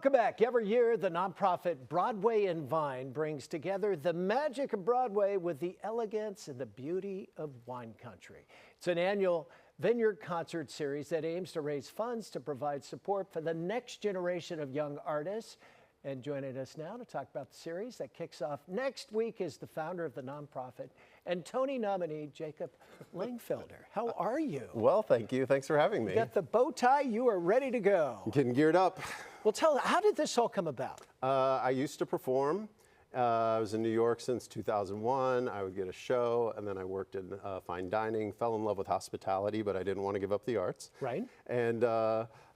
Welcome back. Every year, the nonprofit Broadway and Vine brings together the magic of Broadway with the elegance and the beauty of wine country. It's an annual vineyard concert series that aims to raise funds to provide support for the next generation of young artists. And joining us now to talk about the series that kicks off next week is the founder of the nonprofit and Tony nominee, Jacob Langfelder. How are you? Well, thank you. Thanks for having me. You got the bow tie. You are ready to go. Getting geared up. Well, how did this all come about? I used to perform. I was in New York since 2001. I would get a show, and then I worked in fine dining, fell in love with hospitality, but I didn't want to give up the arts. Right. And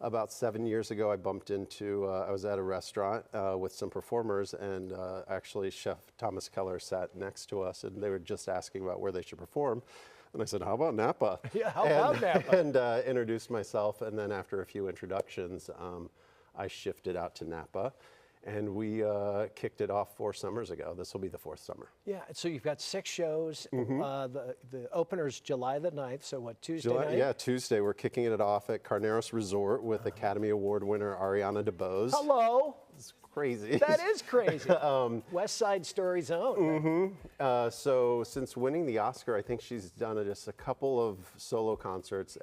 about 7 years ago, I bumped into, I was at a restaurant with some performers, and actually Chef Thomas Keller sat next to us, and they were just asking about where they should perform. And I said, how about Napa? Yeah, how about Napa? And introduced myself, and then after a few introductions, I shifted out to Napa. And we kicked it off 4 summers ago. This will be the 4th summer. Yeah, so you've got 6 shows. The opener's July the 9th, so what, Tuesday night? Yeah, Tuesday. We're kicking it off at Carneros Resort with Academy Award winner Ariana DeBose. Hello. It's crazy. That is crazy. West Side Story's own. Right? So since winning the Oscar, I think she's done just a couple of solo concerts.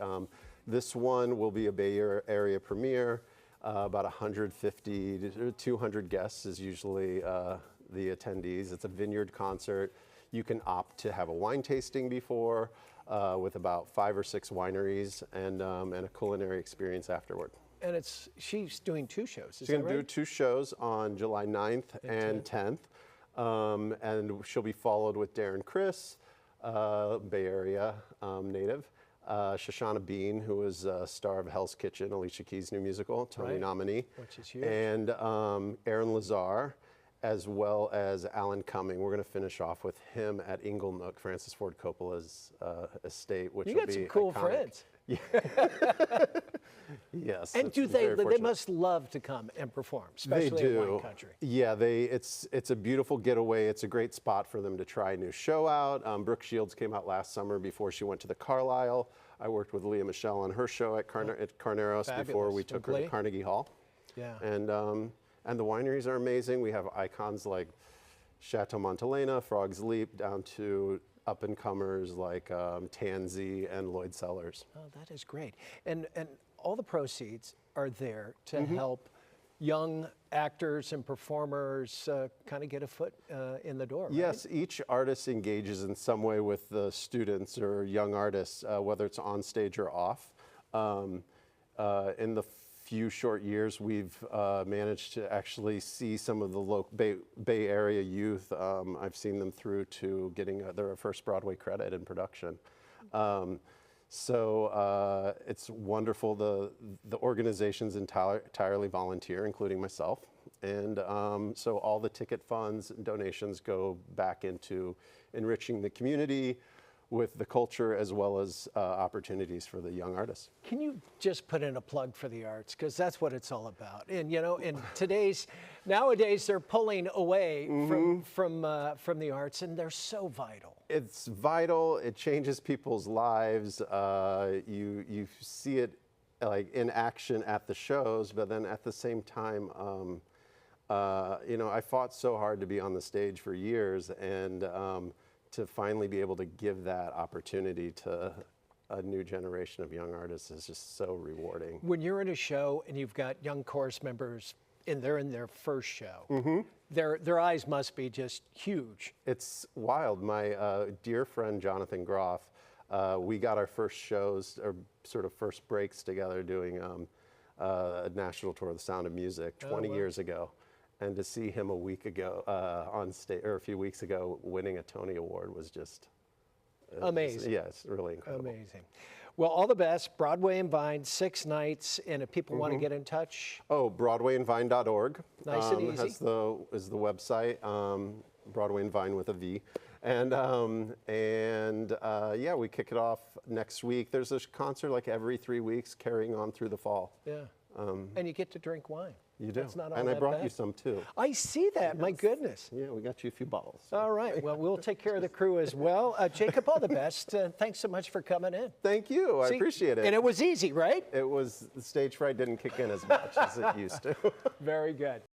This one will be a Bay Area premiere. About 150 to 200 guests is usually the attendees. It's a vineyard concert. You can opt to have a wine tasting before with about 5 or 6 wineries and a culinary experience afterward. And she's doing 2 shows, She's going to do 2 shows on July 9th and 10th. And she'll be followed with Darren Criss, Bay Area native. Shoshana Bean, who is a star of Hell's Kitchen, Alicia Keys' new musical, Tony nominee. Which is huge. And Aaron Lazar, as well as Alan Cumming. We're going to finish off with him at Inglenook, Francis Ford Coppola's estate, which will be iconic. You got some cool friends. Yeah. Yes. And they must love to come and perform, especially in wine country. Yeah, it's a beautiful getaway. It's a great spot for them to try a new show out. Brooke Shields came out last summer before she went to the Carlisle. I worked with Leah Michelle on her show at Carneros before we took her to Carnegie Hall. Yeah. And the wineries are amazing. We have icons like Chateau Montelena, Frog's Leap, down to up-and-comers like Tansy and Lloyd Cellars. Oh, that is great. And all the proceeds are there to help young actors and performers kind of get a foot in the door, right? Yes, each artist engages in some way with the students or young artists, whether it's on stage or off. In the few short years, we've managed to actually see some of the local Bay Area youth. I've seen them through to getting their first Broadway credit in production. So it's wonderful. The organization's entirely volunteer, including myself. And so all the ticket funds and donations go back into enriching the community with the culture as well as opportunities for the young artists. Can you just put in a plug for the arts? Because that's what it's all about. And you know, nowadays they're pulling away from the arts, and they're so vital. It's vital. It changes people's lives. You see it like in action at the shows, but then at the same time, you know, I fought so hard to be on the stage for years, and to finally be able to give that opportunity to a new generation of young artists is just so rewarding. When you're in a show and you've got young chorus members and they're in their first show, their eyes must be just huge. It's wild. My dear friend Jonathan Groff, we got our first shows, or sort of first breaks together doing a national tour of The Sound of Music 20 years ago. And to see him a week ago on stage, or a few weeks ago, winning a Tony Award was just amazing. Yeah, it's really incredible. Amazing. Well, all the best. Broadway and Vine, 6 nights, and if people want to get in touch, broadwayandvine.org. Nice and easy. Is the website. Broadway and Vine with a V. And yeah, we kick it off next week. There's a concert like every 3 weeks, carrying on through the fall. Yeah. And you get to drink wine. You do. That's not all and I that brought bad. you some too. I see that. My goodness. Yeah, we got you a few bottles. All right. Well, we'll take care of the crew as well. Jacob, all the best. Thanks so much for coming in. Thank you. I appreciate it. And it was easy, right? It was, the stage fright didn't kick in as much as it used to. Very good.